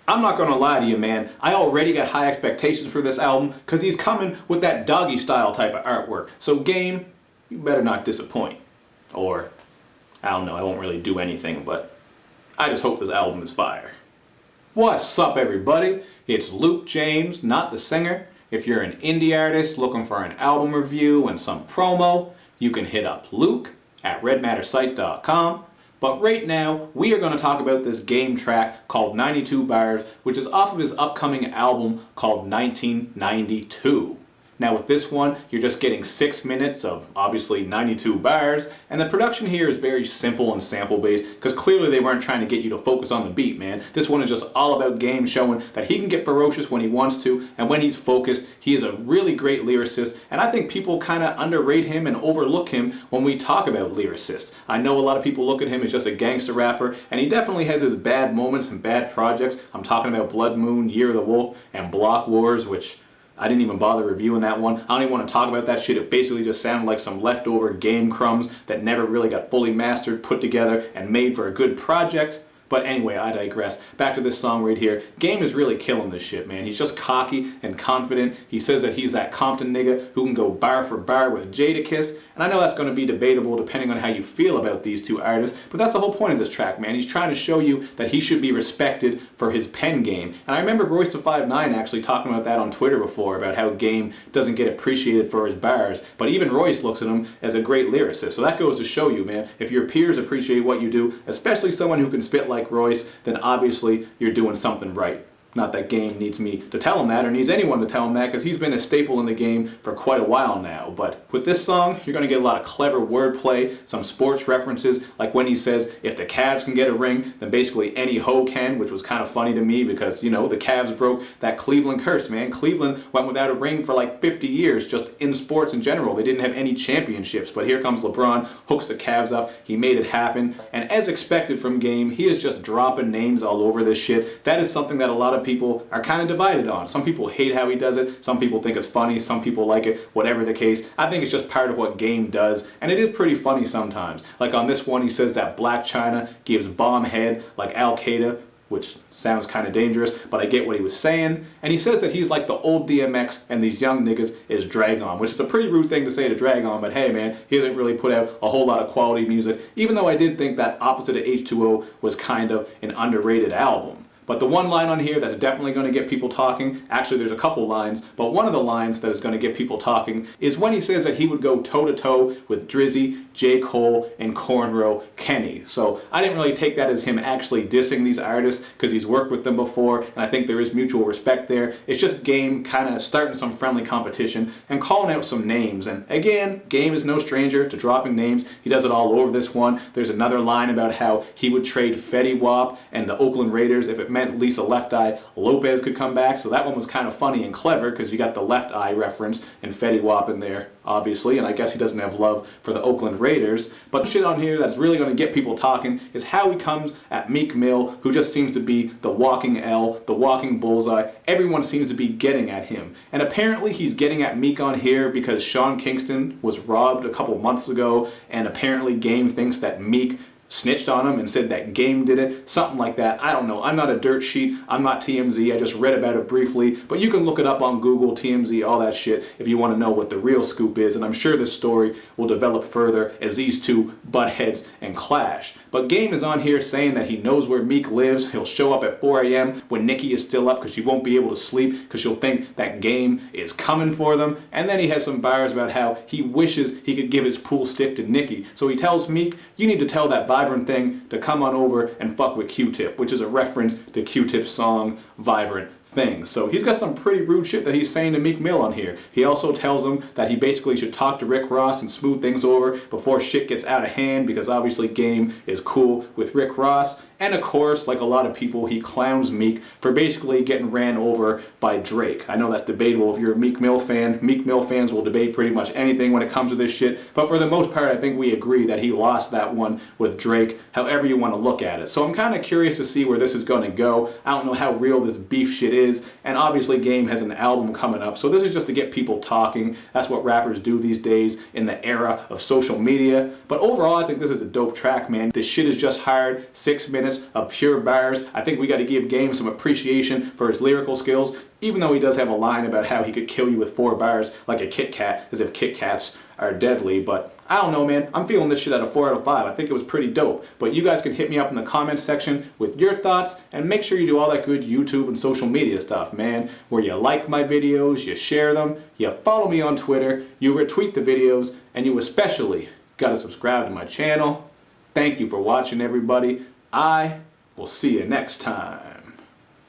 I'm not gonna lie to you, man. I already got high expectations for this album because he's coming with that doggy style type of artwork. So Game, you better not disappoint. Or, I don't know, I won't really do anything, but I just hope this album is fire. What's up, everybody? It's Luke James, not the singer. If you're an indie artist looking for an album review and some promo, you can hit up Luke at redmattersite.com. But right now, we are going to talk about this Game track called 92 Bars, which is off of his upcoming album called 1992. Now with this one, you're just getting 6 minutes of obviously 92 bars, and the production here is very simple and sample based, because clearly they weren't trying to get you to focus on the beat, man. This one is just all about Game showing that he can get ferocious when he wants to, and when he's focused, he is a really great lyricist, and I think people kind of underrate him and overlook him when we talk about lyricists. I know a lot of people look at him as just a gangster rapper, and he definitely has his bad moments and bad projects. I'm talking about Blood Moon, Year of the Wolf, and Block Wars, which I didn't even bother reviewing that one. I don't even want to talk about that shit. It basically just sounded like some leftover Game crumbs that never really got fully mastered, put together, and made for a good project. But anyway, I digress. Back to this song right here. Game is really killing this shit, man. He's just cocky and confident. He says that he's that Compton nigga who can go bar for bar with Jadakiss. And I know that's going to be debatable depending on how you feel about these two artists, but that's the whole point of this track, man. He's trying to show you that he should be respected for his pen game. And I remember Royce the 5'9" actually talking about that on Twitter before, about how Game doesn't get appreciated for his bars, but even Royce looks at him as a great lyricist. So that goes to show you, man, if your peers appreciate what you do, especially someone who can spit like Royce, then obviously you're doing something right. Not that Game needs me to tell him that, or needs anyone to tell him that, because he's been a staple in the game for quite a while now. But with this song, you're going to get a lot of clever wordplay, some sports references, like when he says, if the Cavs can get a ring, then basically any hoe can, which was kind of funny to me because, you know, the Cavs broke that Cleveland curse, man. Cleveland went without a ring for like 50 years, just in sports in general. They didn't have any championships, but here comes LeBron, hooks the Cavs up, he made it happen. And as expected from Game, he is just dropping names all over this shit. That is something that a lot of people are kind of divided on. Some people hate how he does it, some people think it's funny, some people like it, whatever the case. I think it's just part of what Game does, and it is pretty funny sometimes. Like on this one, he says that Black China gives bomb head like Al-Qaeda, which sounds kind of dangerous, but I get what he was saying. And he says that he's like the old DMX and these young niggas is Dragon, which is a pretty rude thing to say to Dragon, but hey man, he hasn't really put out a whole lot of quality music, even though I did think that Opposite of H2O was kind of an underrated album. But the one line on here that's definitely going to get people talking, actually there's a couple lines, but one of the lines that is going to get people talking is when he says that he would go toe-to-toe with Drizzy, J. Cole, and Cornrow Kenny. So I didn't really take that as him actually dissing these artists because he's worked with them before, and I think there is mutual respect there. It's just Game kind of starting some friendly competition and calling out some names. And again, Game is no stranger to dropping names. He does it all over this one. There's another line about how he would trade Fetty Wap and the Oakland Raiders if it meant Lisa Left Eye Lopez could come back. So that one was kind of funny and clever because you got the Left Eye reference and Fetty Wap in there, obviously, and I guess he doesn't have love for the Oakland Raiders. But the shit on here that's really going to get people talking is how he comes at Meek Mill, who just seems to be the walking L, the walking bullseye. Everyone seems to be getting at him. And apparently he's getting at Meek on here because Sean Kingston was robbed a couple months ago, and apparently Game thinks that Meek snitched on him and said that Game did it, something like that. I don't know. I'm not a dirt sheet. I'm not TMZ. I just read about it briefly, but you can look it up on Google, TMZ, all that shit if you want to know what the real scoop is, and I'm sure this story will develop further as these two butt heads and clash. But Game is on here saying that he knows where Meek lives. He'll show up at 4 a.m. when Nicki is still up because she won't be able to sleep because she'll think that Game is coming for them. And then he has some bars about how he wishes he could give his pool stick to Nicki. So he tells Meek, you need to tell that Vibrant thing to come on over and fuck with Q-Tip, which is a reference to Q-Tip's song Vibrant Thing. So he's got some pretty rude shit that he's saying to Meek Mill on here. He also tells him that he basically should talk to Rick Ross and smooth things over before shit gets out of hand, because obviously Game is cool with Rick Ross. And of course, like a lot of people, he clowns Meek for basically getting ran over by Drake. I know that's debatable if you're a Meek Mill fan. Meek Mill fans will debate pretty much anything when it comes to this shit. But for the most part, I think we agree that he lost that one with Drake, however you want to look at it. So I'm kind of curious to see where this is going to go. I don't know how real this beef shit is. And obviously Game has an album coming up. So this is just to get people talking. That's what rappers do these days in the era of social media. But overall, I think this is a dope track, man. This shit is just hard. 6 minutes. minutes of pure bars. I think we got to give Game some appreciation for his lyrical skills, even though he does have a line about how he could kill you with 4 bars like a Kit Kat, as if Kit Kats are deadly. But I don't know, man. I'm feeling this shit at a 4 out of 5. I think it was pretty dope. But you guys can hit me up in the comments section with your thoughts, and make sure you do all that good YouTube and social media stuff, man, where you like my videos, you share them, you follow me on Twitter, you retweet the videos, and you especially gotta subscribe to my channel. Thank you for watching, everybody. I will see you next time.